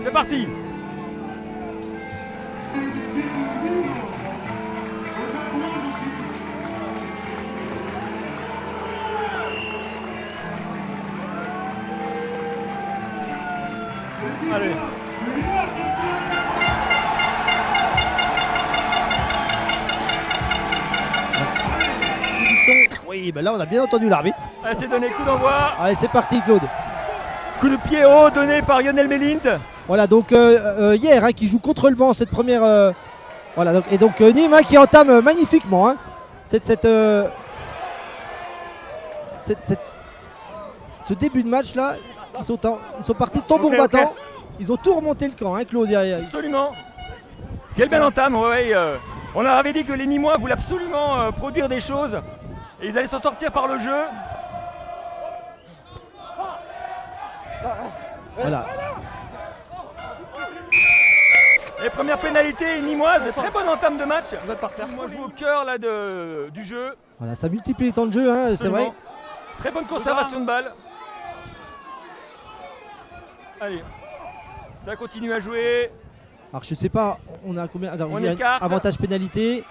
C'est parti. Allez. Oui, ben là on a bien entendu l'arbitre. Allez, c'est donné, coup d'envoi. Allez, c'est parti, Claude. Coup de pied haut donné par Lionel Mélinte. Voilà, donc hier hein, qui joue contre le vent cette première. Voilà, donc, et donc Nîmes hein, qui entame magnifiquement hein, ce début de match là. Ils sont partis de tambour battant. Ils ont tout remonté le camp, hein, Claude. Absolument. Quelle belle entame. Ouais, on leur avait dit que les Nîmois voulaient absolument produire des choses. Et ils allaient s'en sortir par le jeu. Voilà. Et première pénalité nîmoise, très bonne entame de match. On va partir. Moi je joue au cœur là, du jeu. Voilà, ça multiplie les temps de jeu, hein, c'est vrai. Très bonne conservation de balle. Allez, ça continue à jouer. Alors je sais pas, on a combien. Alors, On il y a écarte. avantage pénalité.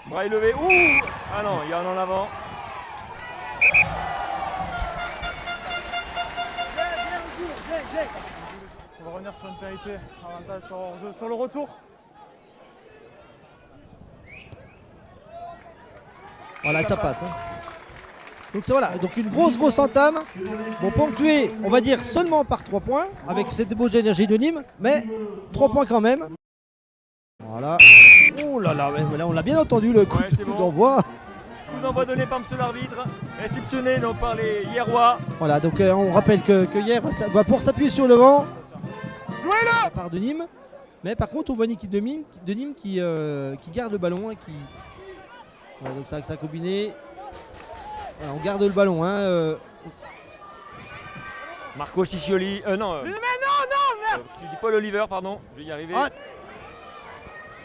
Bras élevé. Ouh. Ah non, il y a un en avant. On va revenir sur une pénalité, avantage sur hors-jeu, sur le retour. Voilà, ça passe. Hein. Donc c'est voilà, donc une grosse entame. Bon, ponctué, on va dire seulement par 3 points, avec cette débauche d'énergie de Nîmes, mais 3 points quand même. Voilà. Oh là là, là on l'a bien entendu le coup d'envoi. Coup d'envoi donné par monsieur l'arbitre, réceptionné donc par les Hierrois. Voilà, donc on rappelle que hier va pouvoir s'appuyer sur le vent. Jouez-le À part de Nîmes. Mais par contre on voit une équipe de Nîmes qui garde le ballon. Hein, voilà, donc ça a combiné. Voilà, on garde le ballon. Hein, Marco Ciccioli. Mais non, merde. Je dis Paul Oliver, pardon, je vais y arriver. Ah,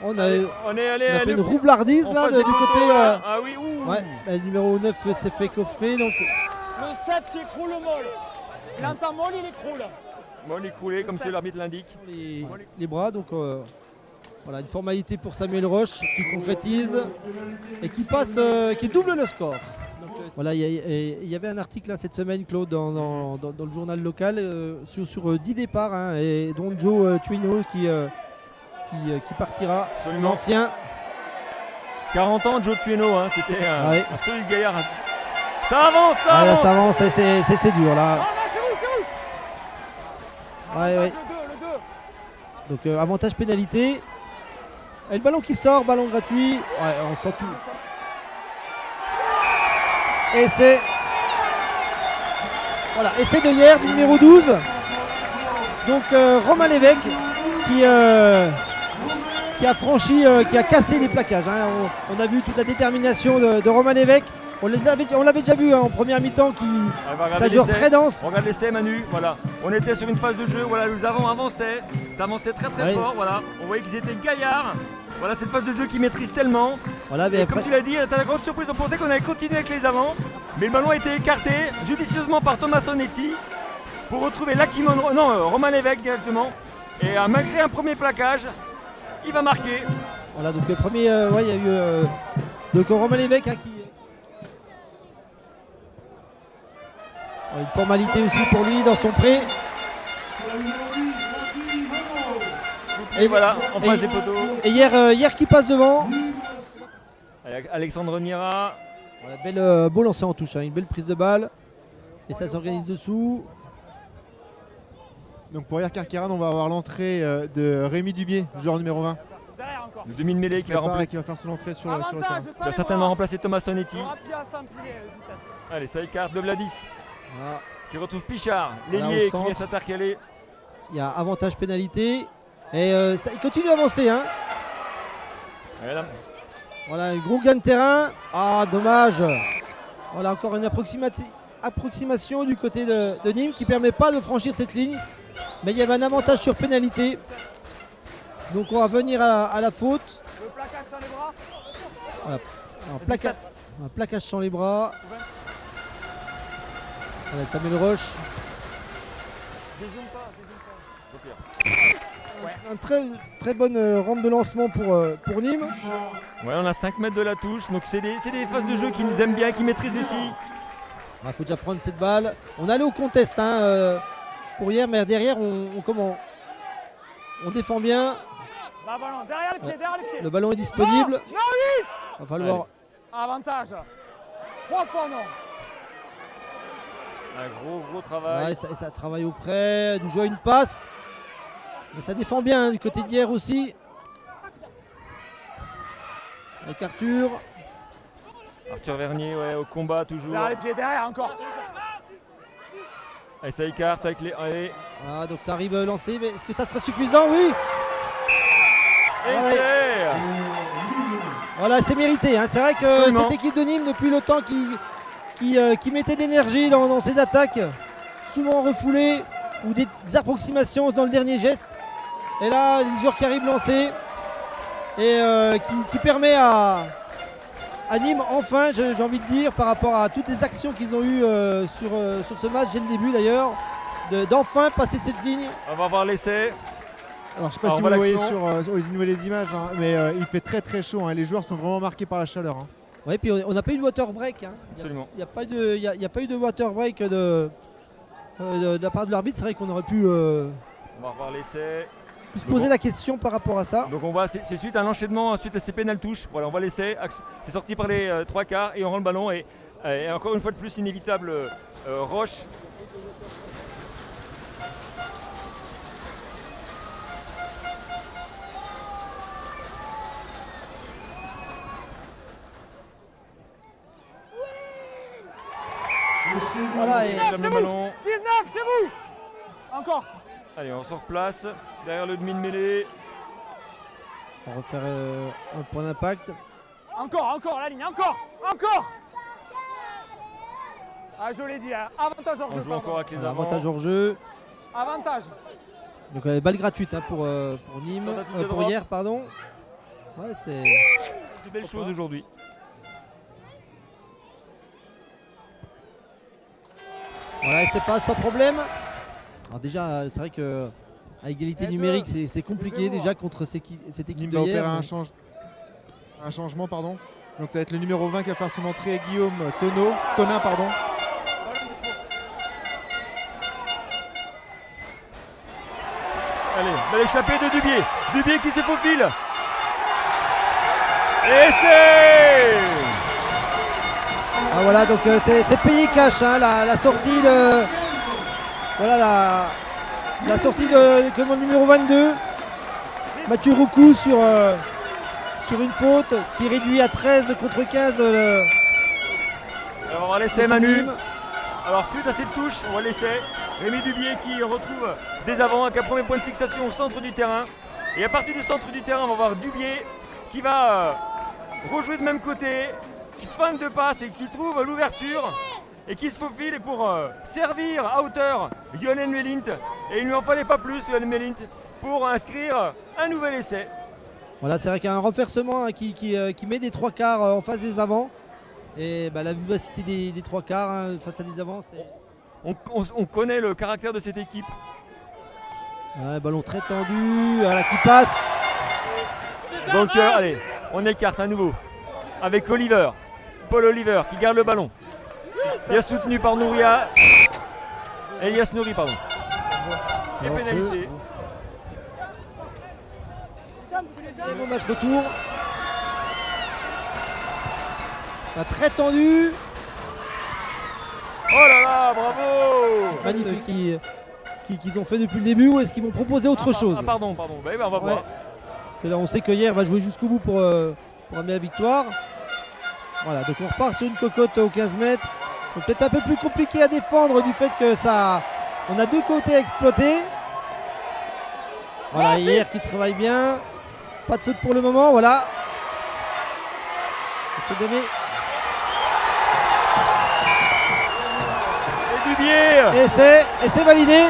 on a fait une le roublardise là du côté. Ah oui, ouh. Ouais, le numéro 9 s'est fait coffrer. Donc... Le 7 qui écroule le molle. Il entend molle, il écroule. Molle écroulé, comme l'arbitre l'indique. Les bras, donc voilà, une formalité pour Samuel Roche qui concrétise et qui passe, qui double le score. Donc, voilà, il y avait un article là, cette semaine, Claude, dans le journal local sur 10 départs, hein, et dont Joe Twino qui partira. Absolument. L'ancien. 40 ans, Joe Tweno, hein, c'était un solide gaillard. Ça avance, Là, ça avance, c'est dur là. Ah, c'est où Ouais. Le 2. Donc avantage pénalité. Et le ballon qui sort, ballon gratuit. Ouais, on sent tout. Et c'est. Voilà, essai de hier du numéro 12. Donc Romain Lévesque qui a franchi, qui a cassé les plaquages. Hein. On a vu toute la détermination de Romain Lévesque. On l'avait déjà vu hein, en première mi-temps ça joue très dense. On regarde l'essai Manu, voilà. On était sur une phase de jeu, voilà, nous avons avancé. Ça avançait très fort, voilà. On voyait qu'ils étaient gaillards. Voilà, cette phase de jeu qu'ils maîtrisent tellement. Voilà, mais et après... comme tu l'as dit, t'as la grande surprise, on pensait qu'on allait continuer avec les avants. Mais le ballon a été écarté judicieusement par Thomas Sonetti pour retrouver Romain Lévesque directement. Et malgré un premier plaquage, il va marquer. Voilà, donc le premier, il y a eu donc Romain Lévesque hein, qui... Une formalité aussi pour lui dans son pré. Et voilà, en face des poteaux. Et hier qui passe devant. Alexandre Mira. Voilà, beau lancer en touche, hein, une belle prise de balle. Et ça s'organise dessous. Donc pour hier Carqueran, on va avoir l'entrée de Rémi Dubier, joueur numéro 20. Le demi-mêlée qui va faire son entrée sur le terrain. Il va certainement remplacer Thomas Sonetti. Allez, ça écarte de Bladis. Voilà. Qui retrouve Pichard, l'ailier qui vient s'intercaler. Il y a avantage pénalité. Et il continue à avancer. Hein. Voilà, un gros gain de terrain. Ah, dommage. Voilà, encore une approximation du côté de Nîmes qui ne permet pas de franchir cette ligne. Mais il y avait un avantage sur pénalité. Donc on va venir à la faute. Le plaquage sans les bras. Voilà. Un plaquage sans les bras. Voilà, Samuel Roche. Dézoome pas. Un très bonne rampe de lancement pour Nîmes. Ouais, on a 5 mètres de la touche, donc c'est des phases de jeu qu'ils aiment bien, qu'ils maîtrisent ici. Il faut déjà prendre cette balle. On allait au contest pour hier, mais derrière on défend bien. Là, ballon, derrière les pieds, derrière les pieds. Le ballon est disponible. Non, 8. Va falloir. Avantage. 3 fois non. Un gros travail. Ouais, ça travaille auprès, du jouer une passe. Mais ça défend bien du côté d'hier aussi. Avec Arthur. Arthur Vernier, ouais, au combat toujours. Derrière les pieds, derrière encore. Allez, ça écarte avec les. Allez. Ah, donc ça arrive lancé, mais est-ce que ça sera suffisant? Oui. Essai. Voilà, c'est mérité. Hein. C'est vrai que Absolument. cette équipe de Nîmes, depuis le temps qui mettait de l'énergie dans ses attaques, souvent refoulées ou des approximations dans le dernier geste. Et là, les joueurs qui arrivent lancés et qui permet à Nîmes, enfin, j'ai envie de dire, par rapport à toutes les actions qu'ils ont eues sur ce match, dès le début d'ailleurs, d'enfin passer cette ligne. On va voir l'essai. Alors je sais pas Alors, si on vous voit le voyez l'action. sur les nouvelles images, hein, mais il fait très chaud. Hein. Les joueurs sont vraiment marqués par la chaleur. Hein. Oui, puis on n'a pas eu de water break. Hein. Absolument. Il n'y a pas eu de water break de la part de l'arbitre. C'est vrai qu'on aurait pu On va revoir l'essai. se poser la question par rapport à ça. Donc on voit, c'est suite à un enchaînement, suite à ces pénales touches. Voilà, on voit l'essai. C'est sorti par les 3 quarts et on rend le ballon. Et encore une fois de plus, inévitable Roche. Voilà, et Il réclame le ballon. 19, c'est vous. Encore. Allez, on se replace derrière le demi de mêlée. on va refaire un point d'impact. Encore, la ligne, encore. Ah, je l'ai dit, hein. Avantage hors On jeu. joue pardon. encore avec les avants. Avantage hors jeu. Avantage. Donc balle gratuite hein, pour Nîmes, Tentative de pour drop. hier, pardon. Ouais, c'est. De belles choses aujourd'hui. Voilà, c'est pas sans problème. Alors déjà, c'est vrai que à égalité Et numérique, deux. c'est compliqué Excusez-moi. déjà contre cette équipe Nîmes de va hier. opérer un changement. Pardon. Donc ça va être le numéro 20 qui va faire son entrée, Guillaume Tonin. Pardon. Allez, belle échappée de Dubié. Dubié qui s'est faufile. Essai. Ah, voilà, donc c'est payé cash hein, la sortie de. Voilà la sortie de mon numéro 22. Mathieu Roucou sur une faute qui réduit à 13 contre 15. Alors, on va l'essai Manu. Alors suite à cette touche, on va l'essai. Rémi Dubié qui retrouve des avants avec un premier point de fixation au centre du terrain. Et à partir du centre du terrain, on va voir Dubié qui va rejouer de même côté, qui feinte de passe et qui trouve l'ouverture et qui se faufile pour servir à hauteur Lionel Melint. Et il ne lui en fallait pas plus, Lionel Melint, pour inscrire un nouvel essai. Voilà, c'est vrai qu'il y a un renversement hein, qui met des trois quarts en face des avants. Et bah, la vivacité des trois quarts hein, face à des avants, c'est. On connaît le caractère de cette équipe. Ouais, ballon très tendu, voilà, qui passe. Dans le cœur, allez, on écarte à nouveau avec Oliver, Paul Oliver qui garde le ballon. Il est soutenu par Nouria. Elias Nouri, pardon. Et Alors, pénalité. Et bon match retour. Bah, très tendu. Oh là là, bravo. Magnifique qu'ils ont fait depuis le début ou est-ce qu'ils vont proposer autre chose? Ah pardon. Bah, on va Ouais. voir. Parce que là on sait que hier va jouer jusqu'au bout pour amener la victoire. Voilà, donc on repart sur une cocotte aux 15 mètres. Donc peut-être un peu plus compliqué à défendre du fait que ça. On a deux côtés à exploiter. Voilà, hier qui travaille bien. Pas de faute pour le moment, voilà. C'est donné. Et Dubié. Et c'est validé.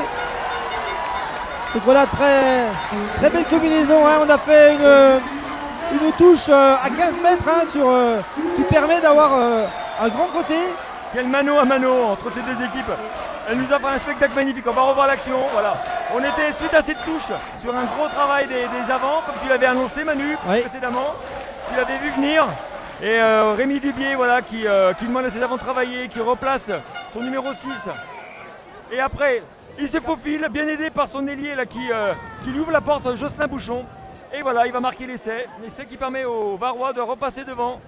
Donc voilà, très belle combinaison. Hein. On a fait une touche à 15 mètres hein, qui permet d'avoir un grand côté. Quel mano à mano entre ces deux équipes. Elle nous offre un spectacle magnifique. On va revoir l'action. Voilà. On était suite à cette touche sur un gros travail des avants, comme tu l'avais annoncé Manu Oui. précédemment. Tu l'avais vu venir. Et Rémi Dubier voilà, qui demande à ses avants de travailler, qui replace son numéro 6. Et après, il se faufile, bien aidé par son ailier là, qui lui ouvre la porte, Jocelyn Bouchon. Et voilà, il va marquer l'essai. L'essai qui permet aux Varois de repasser devant.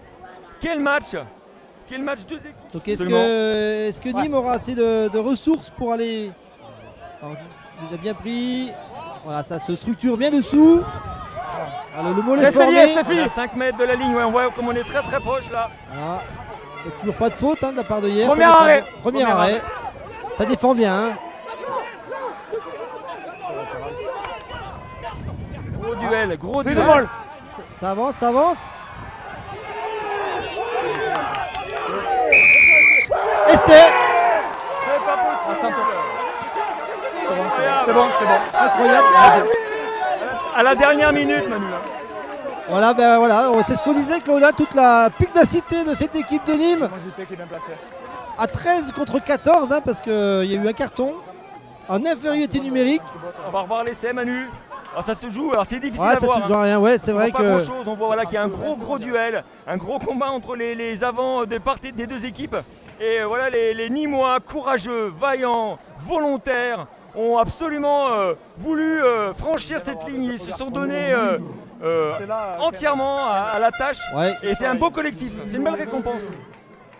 Quel match! Quel match, deux équipes! Donc Absolument. est-ce que Nîmes aura assez de ressources pour aller... Alors, déjà bien pris. Voilà, ça se structure bien dessous. Alors, le mot est Restez liés, formé. c'est On est fini. à 5 mètres de la ligne, ouais, on voit comme on est très très proche là. Voilà. Il n'y a toujours pas de faute de la part de hier. Premier Ça défend- arrêt. Premier arrêt. Ça défend bien. Hein. Gros duel, gros Plus duel. de ball. Ça avance, ça avance. Essai. C'est pas possible. C'est bon, c'est bon. Incroyable. À la dernière minute, Manu. Voilà, ben voilà, c'est ce qu'on disait, Claude, toute la pugnacité de cette équipe de Nîmes Moi j'étais qui est bien placé. à 13 contre 14, hein, parce qu'il y a eu un carton en infériorité numérique. On va revoir l'essai, Manu. Alors, ça se joue, alors c'est difficile Ouais, à ça voir. se joue à rien, ouais, c'est On vrai voit pas que. grand chose, on voit voilà, qu'il y a un gros duel, un gros combat entre les avants des deux équipes. Et voilà, les Nîmois, courageux, vaillants, volontaires, ont absolument voulu franchir cette ligne. Ils se sont donnés entièrement à la tâche. Ouais. Et c'est un beau collectif, c'est une belle récompense.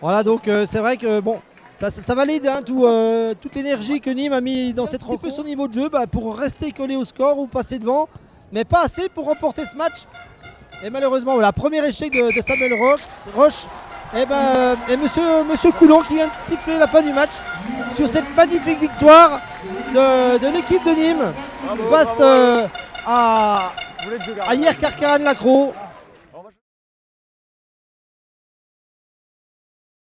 Voilà, donc c'est vrai que bon, ça valide hein, toute l'énergie que Nîmes a mis dans cette rencontre, son niveau de jeu pour rester collé au score ou passer devant, mais pas assez pour remporter ce match. Et malheureusement, voilà, premier échec de Samuel Roche. Et monsieur Coulon qui vient de siffler la fin du match sur cette magnifique victoire de l'équipe de Nîmes face à Vous voulez que je garde Hier Carcarane Lacro.